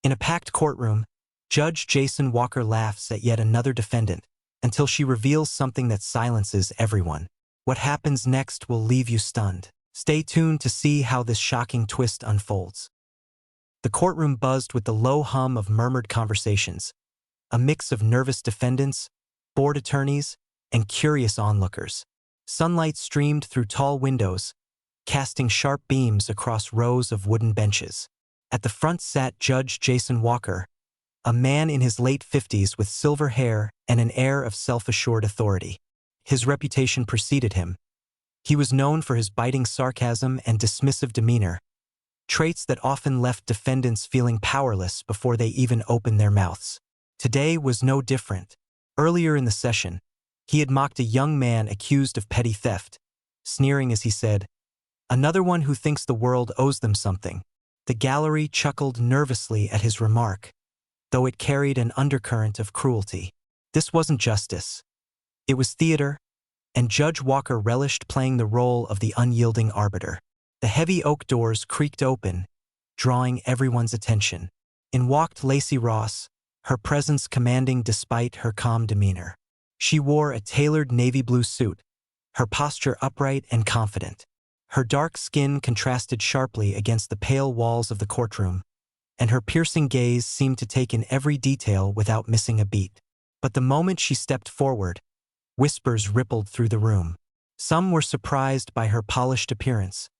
In a packed courtroom, Judge Jason Walker laughs at yet another defendant until she reveals something that silences everyone. What happens next will leave you stunned. Stay tuned to see how this shocking twist unfolds. The courtroom buzzed with the low hum of murmured conversations, a mix of nervous defendants, bored attorneys, and curious onlookers. Sunlight streamed through tall windows, casting sharp beams across rows of wooden benches. At the front sat Judge Jason Walker, a man in his late 50s with silver hair and an air of self-assured authority. His reputation preceded him. He was known for his biting sarcasm and dismissive demeanor, traits that often left defendants feeling powerless before they even opened their mouths. Today was no different. Earlier in the session, he had mocked a young man accused of petty theft, sneering as he said, "Another one who thinks the world owes them something." The gallery chuckled nervously at his remark, though it carried an undercurrent of cruelty. This wasn't justice. It was theater, and Judge Walker relished playing the role of the unyielding arbiter. The heavy oak doors creaked open, drawing everyone's attention. In walked Lacey Ross, her presence commanding despite her calm demeanor. She wore a tailored navy blue suit, her posture upright and confident. Her dark skin contrasted sharply against the pale walls of the courtroom, and her piercing gaze seemed to take in every detail without missing a beat. But the moment she stepped forward, whispers rippled through the room. Some were surprised by her polished appearance,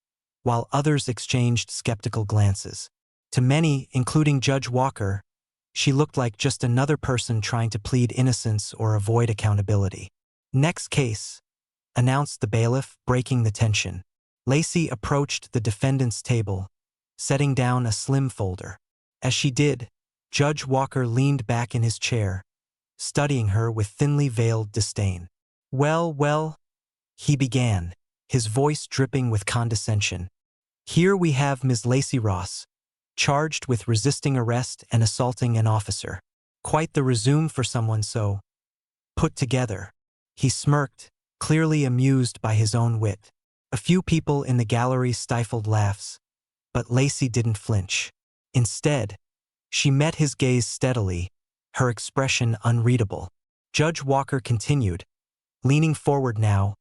while others exchanged skeptical glances. To many, including Judge Walker, she looked like just another person trying to plead innocence or avoid accountability. "Next case," announced the bailiff, breaking the tension. Lacey approached the defendant's table, setting down a slim folder. As she did, Judge Walker leaned back in his chair, studying her with thinly veiled disdain. Well, he began, his voice dripping with condescension. "Here we have Ms. Lacey Ross, charged with resisting arrest and assaulting an officer. Quite the resume for someone so put together." He smirked, clearly amused by his own wit. A few people in the gallery stifled laughs, but Lacey didn't flinch. Instead, she met his gaze steadily, her expression unreadable. Judge Walker continued, leaning forward now,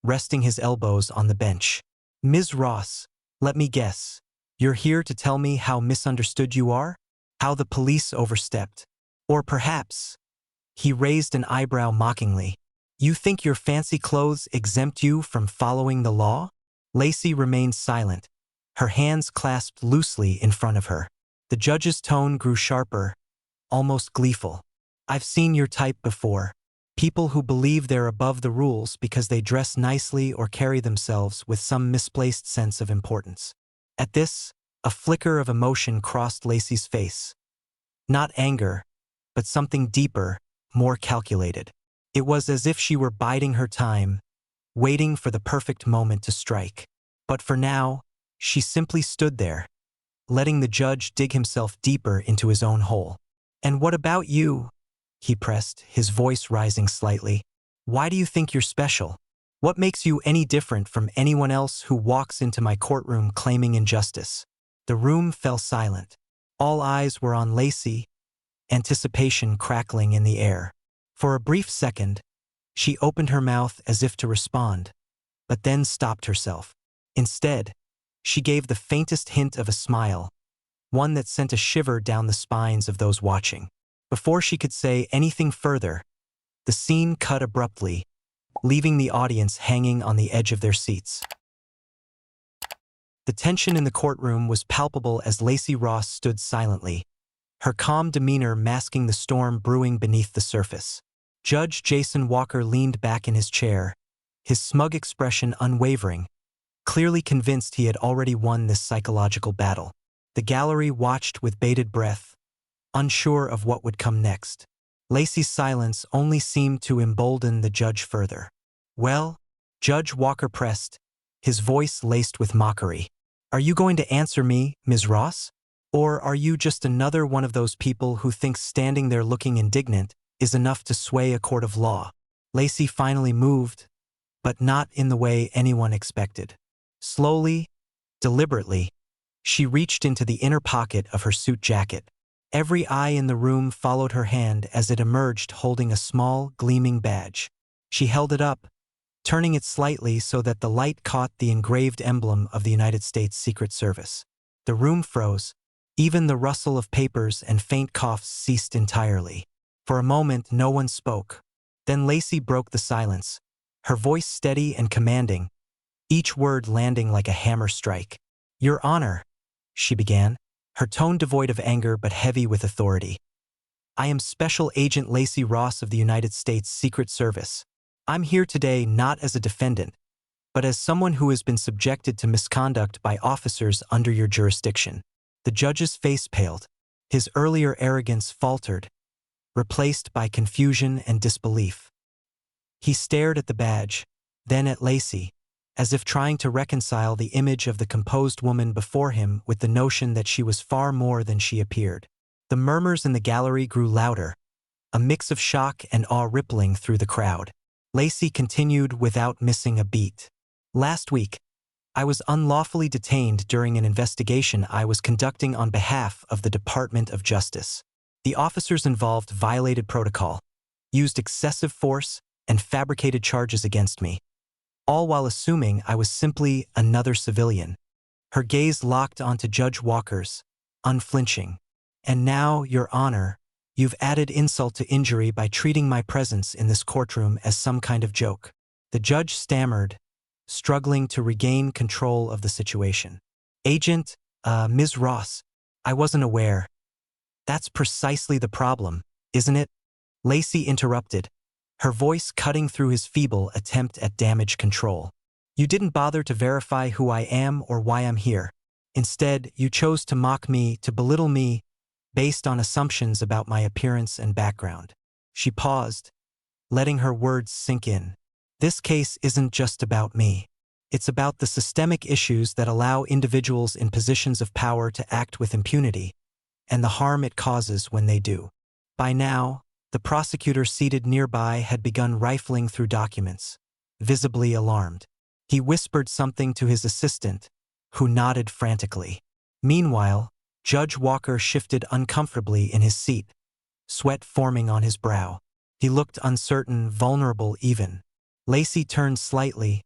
resting his elbows on the bench. "Ms. Ross, let me guess. You're here to tell me how misunderstood you are? How the police overstepped? Or perhaps," he raised an eyebrow mockingly, "you think your fancy clothes exempt you from following the law?" Lacey remained silent, her hands clasped loosely in front of her. The judge's tone grew sharper, almost gleeful. "I've seen your type before. People who believe they're above the rules because they dress nicely or carry themselves with some misplaced sense of importance." At this, a flicker of emotion crossed Lacey's face. Not anger, but something deeper, more calculated. It was as if she were biding her time, waiting for the perfect moment to strike. But for now, she simply stood there, letting the judge dig himself deeper into his own hole. "And what about you?" he pressed, his voice rising slightly. "Why do you think you're special? What makes you any different from anyone else who walks into my courtroom claiming injustice?" The room fell silent. All eyes were on Lacey, anticipation crackling in the air. For a brief second, she opened her mouth as if to respond, but then stopped herself. Instead, she gave the faintest hint of a smile, one that sent a shiver down the spines of those watching. Before she could say anything further, the scene cut abruptly, leaving the audience hanging on the edge of their seats. The tension in the courtroom was palpable as Lacey Ross stood silently, her calm demeanor masking the storm brewing beneath the surface. Judge Jason Walker leaned back in his chair, his smug expression unwavering, clearly convinced he had already won this psychological battle. The gallery watched with bated breath, unsure of what would come next. Lacey's silence only seemed to embolden the judge further. "Well?" Judge Walker pressed, his voice laced with mockery. "Are you going to answer me, Ms. Ross? Or are you just another one of those people who thinks standing there looking indignant is enough to sway a court of law?" Lacey finally moved, but not in the way anyone expected. Slowly, deliberately, she reached into the inner pocket of her suit jacket, Every eye in the room followed her hand as it emerged holding a small, gleaming badge. She held it up, turning it slightly so that the light caught the engraved emblem of the United States Secret Service. The room froze. Even the rustle of papers and faint coughs ceased entirely. For a moment, no one spoke. Then Lacey broke the silence, her voice steady and commanding, each word landing like a hammer strike. "Your Honor," she began, her tone devoid of anger but heavy with authority. "I am Special Agent Lacey Ross of the United States Secret Service. I'm here today not as a defendant, but as someone who has been subjected to misconduct by officers under your jurisdiction." The judge's face paled. His earlier arrogance faltered, replaced by confusion and disbelief. He stared at the badge, then at Lacey, as if trying to reconcile the image of the composed woman before him with the notion that she was far more than she appeared. The murmurs in the gallery grew louder, a mix of shock and awe rippling through the crowd. Lacey continued without missing a beat. "Last week, I was unlawfully detained during an investigation I was conducting on behalf of the Department of Justice. The officers involved violated protocol, used excessive force, and fabricated charges against me, all while assuming I was simply another civilian." Her gaze locked onto Judge Walker's, unflinching. "And now, Your Honor, you've added insult to injury by treating my presence in this courtroom as some kind of joke." The judge stammered, struggling to regain control of the situation. "Agent, Ms. Ross, I wasn't aware." "That's precisely the problem, isn't it?" Lacey interrupted, her voice cutting through his feeble attempt at damage control. "You didn't bother to verify who I am or why I'm here. Instead, you chose to mock me, to belittle me, based on assumptions about my appearance and background." She paused, letting her words sink in. "This case isn't just about me. It's about the systemic issues that allow individuals in positions of power to act with impunity, and the harm it causes when they do." By now, the prosecutor seated nearby had begun rifling through documents, visibly alarmed. He whispered something to his assistant, who nodded frantically. Meanwhile, Judge Walker shifted uncomfortably in his seat, sweat forming on his brow. He looked uncertain, vulnerable even. Lacey turned slightly,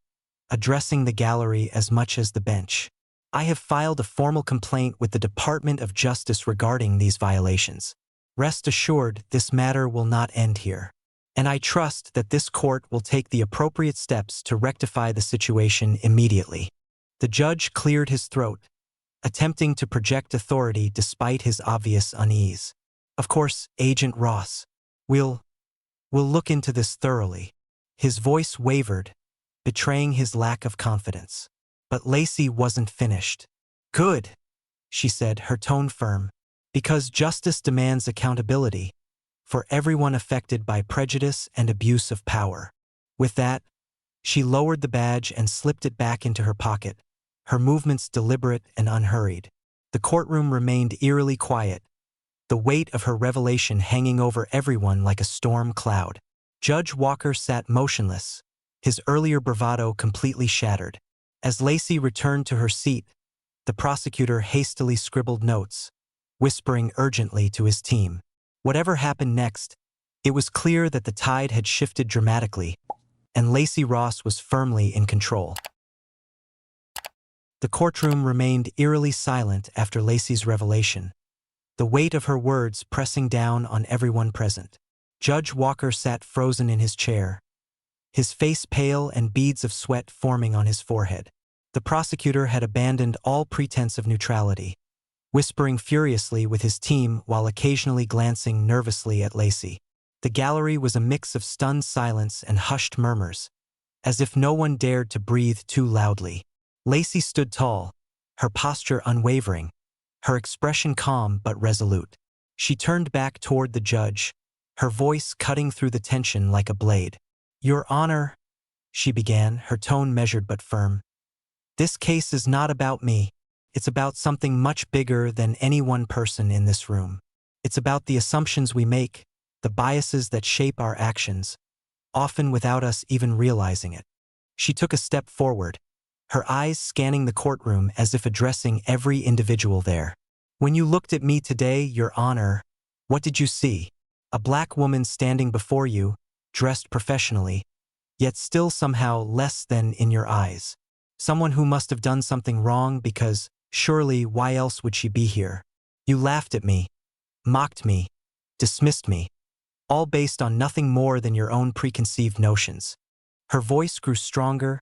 addressing the gallery as much as the bench. "I have filed a formal complaint with the Department of Justice regarding these violations. Rest assured, this matter will not end here. And I trust that this court will take the appropriate steps to rectify the situation immediately." The judge cleared his throat, attempting to project authority despite his obvious unease. "Of course, Agent Ross. We'll look into this thoroughly." His voice wavered, betraying his lack of confidence. But Lacey wasn't finished. "Good," she said, her tone firm, "because justice demands accountability for everyone affected by prejudice and abuse of power." With that, she lowered the badge and slipped it back into her pocket, her movements deliberate and unhurried. The courtroom remained eerily quiet, the weight of her revelation hanging over everyone like a storm cloud. Judge Walker sat motionless, his earlier bravado completely shattered. As Lacey returned to her seat, the prosecutor hastily scribbled notes, whispering urgently to his team. Whatever happened next, it was clear that the tide had shifted dramatically, and Lacey Ross was firmly in control. The courtroom remained eerily silent after Lacey's revelation, the weight of her words pressing down on everyone present. Judge Walker sat frozen in his chair, his face pale and beads of sweat forming on his forehead. The prosecutor had abandoned all pretense of neutrality, whispering furiously with his team while occasionally glancing nervously at Lacey. The gallery was a mix of stunned silence and hushed murmurs, as if no one dared to breathe too loudly. Lacey stood tall, her posture unwavering, her expression calm but resolute. She turned back toward the judge, her voice cutting through the tension like a blade. "Your Honor," she began, her tone measured but firm, "this case is not about me. It's about something much bigger than any one person in this room. It's about the assumptions we make, the biases that shape our actions, often without us even realizing it." She took a step forward, her eyes scanning the courtroom as if addressing every individual there. When you looked at me today, Your Honor, what did you see? A black woman standing before you, dressed professionally, yet still somehow less than in your eyes. Someone who must have done something wrong because, surely, why else would she be here? You laughed at me, mocked me, dismissed me, all based on nothing more than your own preconceived notions. Her voice grew stronger,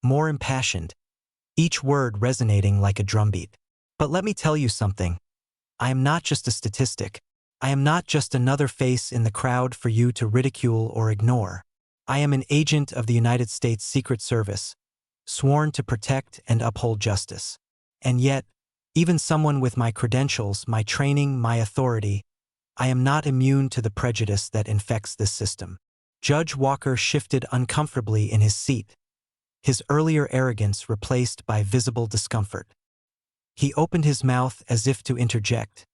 more impassioned, each word resonating like a drumbeat. But let me tell you something. I am not just a statistic. I am not just another face in the crowd for you to ridicule or ignore. I am an agent of the United States Secret Service, sworn to protect and uphold justice. And yet, even someone with my credentials, my training, my authority, I am not immune to the prejudice that infects this system. Judge Walker shifted uncomfortably in his seat, his earlier arrogance replaced by visible discomfort. He opened his mouth as if to interject,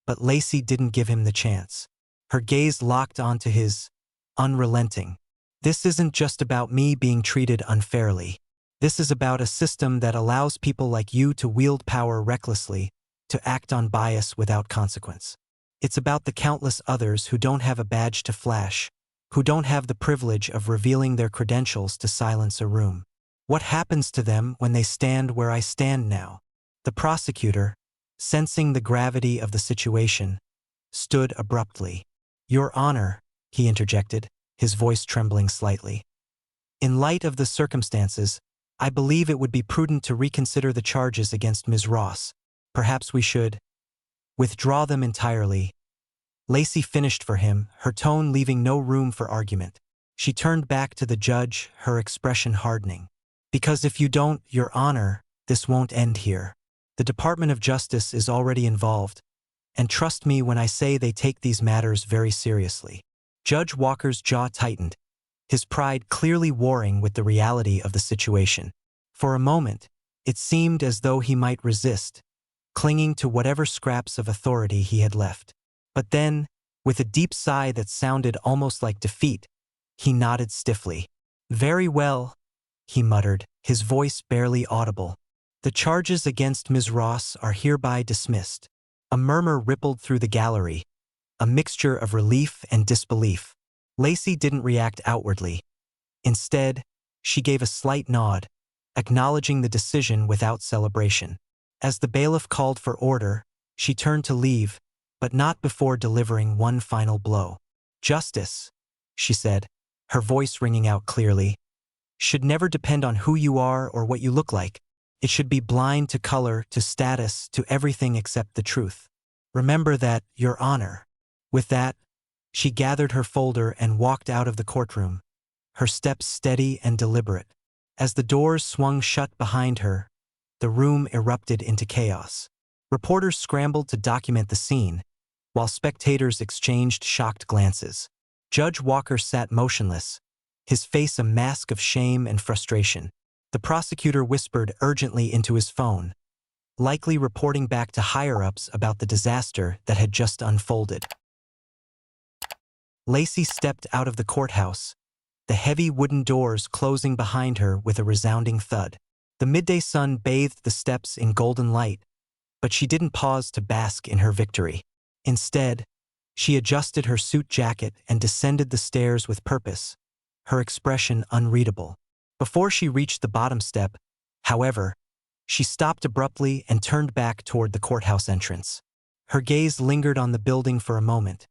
but Lacey didn't give him the chance. Her gaze locked onto his, unrelenting. This isn't just about me being treated unfairly. This is about a system that allows people like you to wield power recklessly, to act on bias without consequence. It's about the countless others who don't have a badge to flash, who don't have the privilege of revealing their credentials to silence a room. What happens to them when they stand where I stand now? The prosecutor, sensing the gravity of the situation, stood abruptly. Your Honor, he interjected, his voice trembling slightly. In light of the circumstances, I believe it would be prudent to reconsider the charges against Ms. Ross. Perhaps we should withdraw them entirely. Lacey finished for him, her tone leaving no room for argument. She turned back to the judge, her expression hardening. Because if you don't, Your Honor, this won't end here. The Department of Justice is already involved, and trust me when I say they take these matters very seriously. Judge Walker's jaw tightened, his pride clearly warring with the reality of the situation. For a moment, it seemed as though he might resist, clinging to whatever scraps of authority he had left. But then, with a deep sigh that sounded almost like defeat, he nodded stiffly. Very well, he muttered, his voice barely audible. The charges against Ms. Ross are hereby dismissed. A murmur rippled through the gallery, a mixture of relief and disbelief. Lacey didn't react outwardly. Instead, she gave a slight nod, acknowledging the decision without celebration. As the bailiff called for order, she turned to leave, but not before delivering one final blow. Justice, she said, her voice ringing out clearly, should never depend on who you are or what you look like. It should be blind to color, to status, to everything except the truth. Remember that, Your Honor. With that, she gathered her folder and walked out of the courtroom, her steps steady and deliberate. As the doors swung shut behind her, the room erupted into chaos. Reporters scrambled to document the scene, while spectators exchanged shocked glances. Judge Walker sat motionless, his face a mask of shame and frustration. The prosecutor whispered urgently into his phone, likely reporting back to higher-ups about the disaster that had just unfolded. Lacey stepped out of the courthouse, the heavy wooden doors closing behind her with a resounding thud. The midday sun bathed the steps in golden light, but she didn't pause to bask in her victory. Instead, she adjusted her suit jacket and descended the stairs with purpose, her expression unreadable. Before she reached the bottom step, however, she stopped abruptly and turned back toward the courthouse entrance. Her gaze lingered on the building for a moment,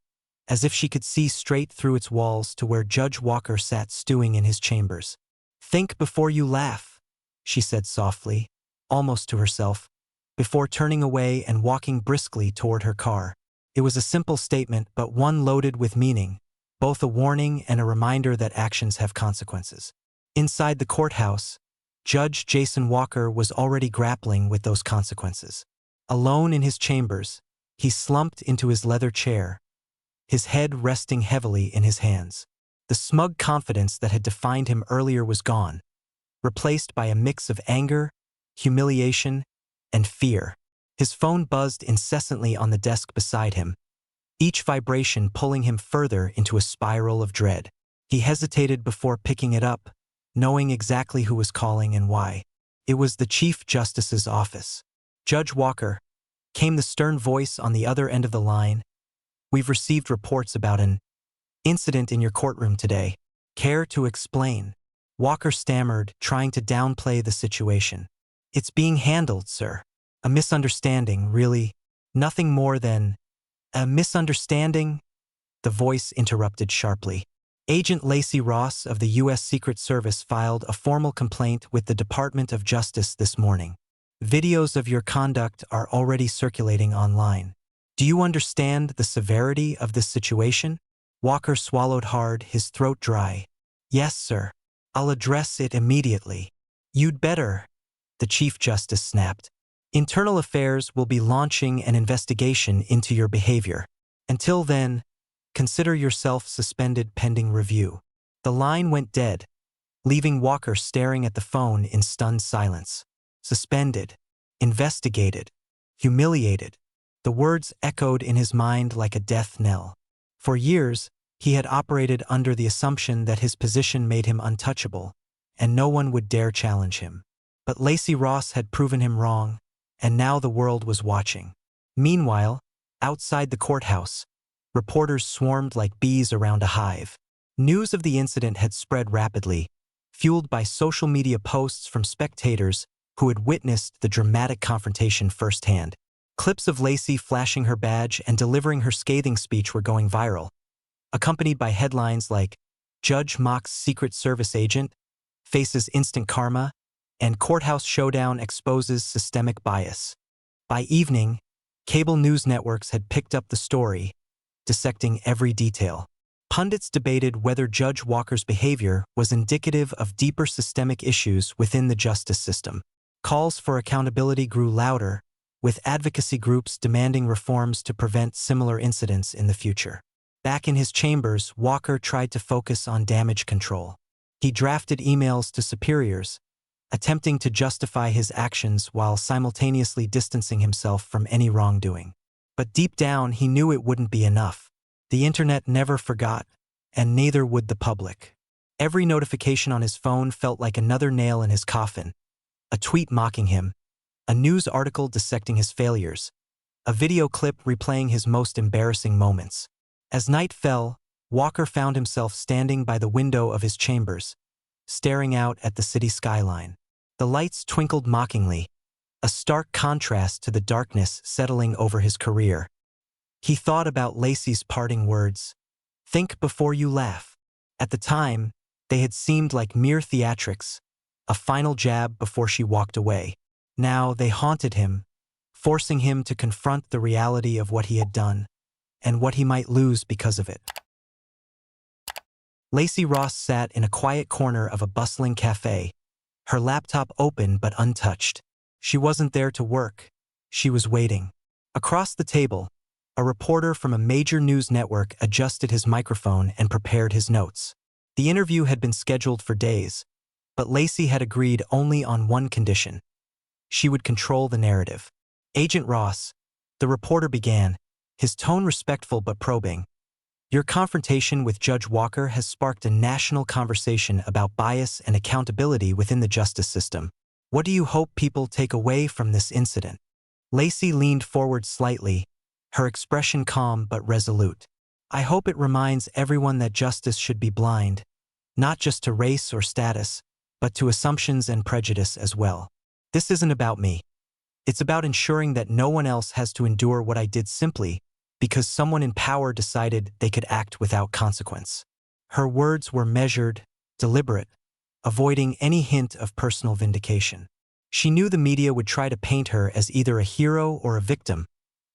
as if she could see straight through its walls to where Judge Walker sat stewing in his chambers. Think before you laugh, she said softly, almost to herself, before turning away and walking briskly toward her car. It was a simple statement, but one loaded with meaning, both a warning and a reminder that actions have consequences. Inside the courthouse, Judge Jason Walker was already grappling with those consequences. Alone in his chambers, he slumped into his leather chair, his head resting heavily in his hands. The smug confidence that had defined him earlier was gone, replaced by a mix of anger, humiliation, and fear. His phone buzzed incessantly on the desk beside him, each vibration pulling him further into a spiral of dread. He hesitated before picking it up, knowing exactly who was calling and why. It was the Chief Justice's office. Judge Walker, came the stern voice on the other end of the line. "We've received reports about an incident in your courtroom today. Care to explain?" Walker stammered, trying to downplay the situation. "It's being handled, sir. A misunderstanding, really. Nothing more than a misunderstanding," the voice interrupted sharply. "Agent Lacey Ross of the U.S. Secret Service filed a formal complaint with the Department of Justice this morning. Videos of your conduct are already circulating online. Do you understand the severity of this situation?" Walker swallowed hard, his throat dry. "Yes, sir. I'll address it immediately." "You'd better," the Chief Justice snapped. "Internal Affairs will be launching an investigation into your behavior. Until then, consider yourself suspended pending review." The line went dead, leaving Walker staring at the phone in stunned silence. Suspended, investigated, humiliated. The words echoed in his mind like a death knell. For years, he had operated under the assumption that his position made him untouchable, and no one would dare challenge him. But Lacey Ross had proven him wrong, and now the world was watching. Meanwhile, outside the courthouse, reporters swarmed like bees around a hive. News of the incident had spread rapidly, fueled by social media posts from spectators who had witnessed the dramatic confrontation firsthand. Clips of Lacey flashing her badge and delivering her scathing speech were going viral, accompanied by headlines like "Judge Mocks Secret Service Agent, Faces Instant Karma," and "Courthouse Showdown Exposes Systemic Bias." By evening, cable news networks had picked up the story, dissecting every detail. Pundits debated whether Judge Walker's behavior was indicative of deeper systemic issues within the justice system. Calls for accountability grew louder, with advocacy groups demanding reforms to prevent similar incidents in the future. Back in his chambers, Walker tried to focus on damage control. He drafted emails to superiors, attempting to justify his actions while simultaneously distancing himself from any wrongdoing. But deep down, he knew it wouldn't be enough. The internet never forgot, and neither would the public. Every notification on his phone felt like another nail in his coffin. A tweet mocking him, a news article dissecting his failures, a video clip replaying his most embarrassing moments. As night fell, Walker found himself standing by the window of his chambers, staring out at the city skyline. The lights twinkled mockingly, a stark contrast to the darkness settling over his career. He thought about Lacey's parting words, "Think before you laugh." At the time, they had seemed like mere theatrics, a final jab before she walked away. Now they haunted him, forcing him to confront the reality of what he had done, and what he might lose because of it. Lacey Ross sat in a quiet corner of a bustling cafe, her laptop open but untouched. She wasn't there to work. She was waiting. Across the table, a reporter from a major news network adjusted his microphone and prepared his notes. The interview had been scheduled for days, but Lacey had agreed only on one condition. She would control the narrative. "Agent Ross," the reporter began, his tone respectful but probing, "your confrontation with Judge Walker has sparked a national conversation about bias and accountability within the justice system. What do you hope people take away from this incident?" Lacey leaned forward slightly, her expression calm but resolute. "I hope it reminds everyone that justice should be blind, not just to race or status, but to assumptions and prejudice as well. This isn't about me. It's about ensuring that no one else has to endure what I did simply because someone in power decided they could act without consequence." Her words were measured, deliberate, avoiding any hint of personal vindication. She knew the media would try to paint her as either a hero or a victim,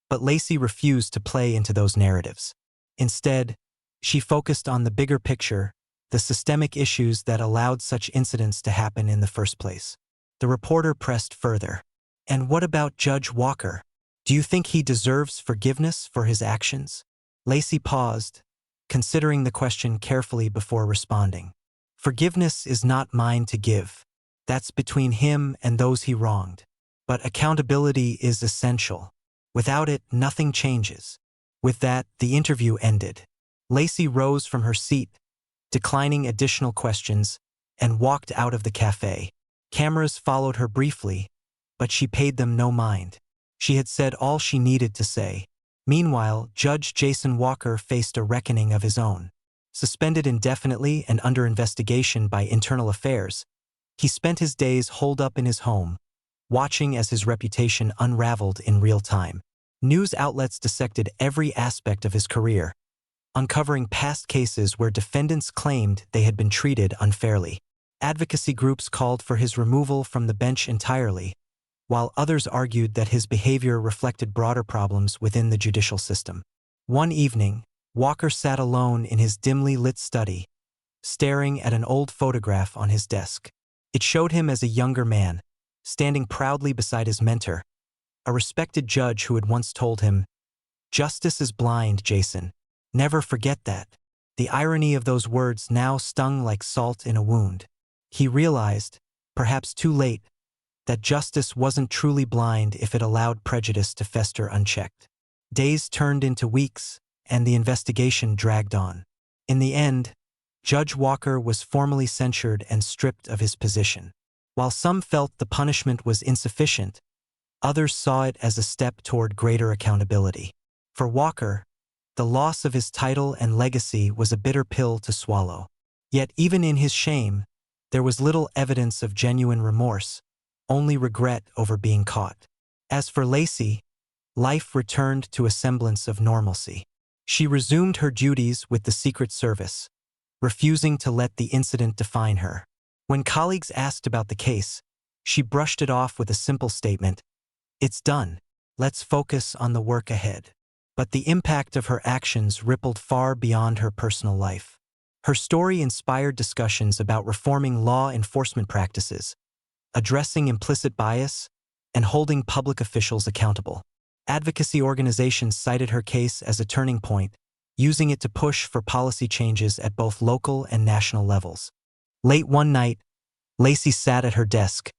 but Lacey refused to play into those narratives. Instead, she focused on the bigger picture, the systemic issues that allowed such incidents to happen in the first place. The reporter pressed further. "And what about Judge Walker? Do you think he deserves forgiveness for his actions?" Lacey paused, considering the question carefully before responding. "Forgiveness is not mine to give. That's between him and those he wronged. But accountability is essential. Without it, nothing changes." With that, the interview ended. Lacey rose from her seat, declining additional questions, and walked out of the cafe. Cameras followed her briefly, but she paid them no mind. She had said all she needed to say. Meanwhile, Judge Jason Walker faced a reckoning of his own. Suspended indefinitely and under investigation by Internal Affairs, he spent his days holed up in his home, watching as his reputation unraveled in real time. News outlets dissected every aspect of his career, uncovering past cases where defendants claimed they had been treated unfairly. Advocacy groups called for his removal from the bench entirely, while others argued that his behavior reflected broader problems within the judicial system. One evening, Walker sat alone in his dimly lit study, staring at an old photograph on his desk. It showed him as a younger man, standing proudly beside his mentor, a respected judge who had once told him, "Justice is blind, Jason. Never forget that." The irony of those words now stung like salt in a wound. He realized, perhaps too late, that justice wasn't truly blind if it allowed prejudice to fester unchecked. Days turned into weeks, and the investigation dragged on. In the end, Judge Walker was formally censured and stripped of his position. While some felt the punishment was insufficient, others saw it as a step toward greater accountability. For Walker, the loss of his title and legacy was a bitter pill to swallow. Yet even in his shame, there was little evidence of genuine remorse, only regret over being caught. As for Lacey, life returned to a semblance of normalcy. She resumed her duties with the Secret Service, refusing to let the incident define her. When colleagues asked about the case, she brushed it off with a simple statement, "It's done. Let's focus on the work ahead." But the impact of her actions rippled far beyond her personal life. Her story inspired discussions about reforming law enforcement practices, addressing implicit bias, and holding public officials accountable. Advocacy organizations cited her case as a turning point, using it to push for policy changes at both local and national levels. Late one night, Lacey sat at her desk,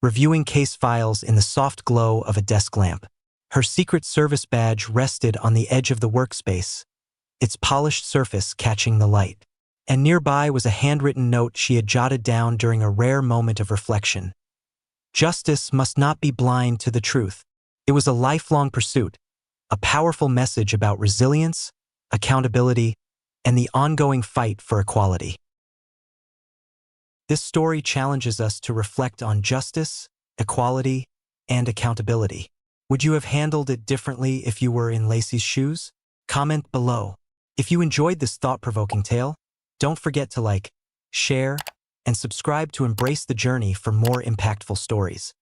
reviewing case files in the soft glow of a desk lamp. Her Secret Service badge rested on the edge of the workspace, its polished surface catching the light. And nearby was a handwritten note she had jotted down during a rare moment of reflection. Justice must not be blind to the truth. It was a lifelong pursuit, a powerful message about resilience, accountability, and the ongoing fight for equality. This story challenges us to reflect on justice, equality, and accountability. Would you have handled it differently if you were in Lacey's shoes? Comment below. If you enjoyed this thought-provoking tale, don't forget to like, share, and subscribe to embrace the journey for more impactful stories.